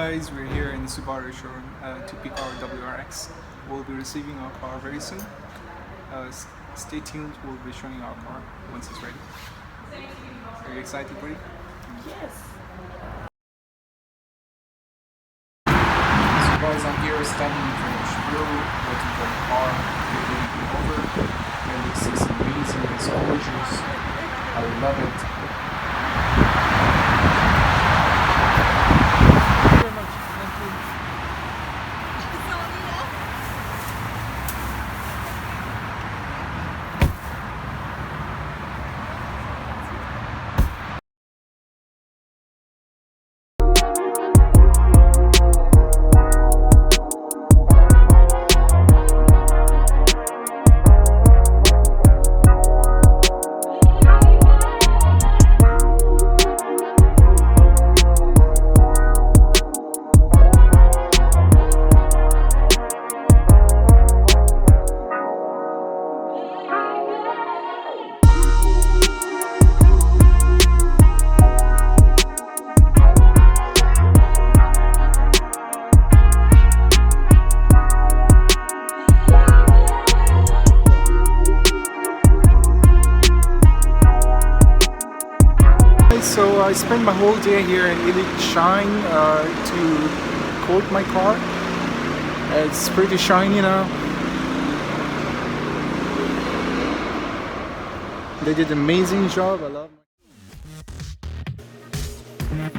guys, we're here in the Subaru showroom to pick our WRX. We'll be receiving our car very soon. Stay tuned, we'll be showing our car once it's ready. Are you excited, buddy? Yes. So guys, I'm here standing in front of Subaru, waiting for the car. They're getting it over. It looks amazing, it's gorgeous. I love it. So I spent my whole day here in Elite Shine to coat my car. It's pretty shiny now. They did an amazing job. I love my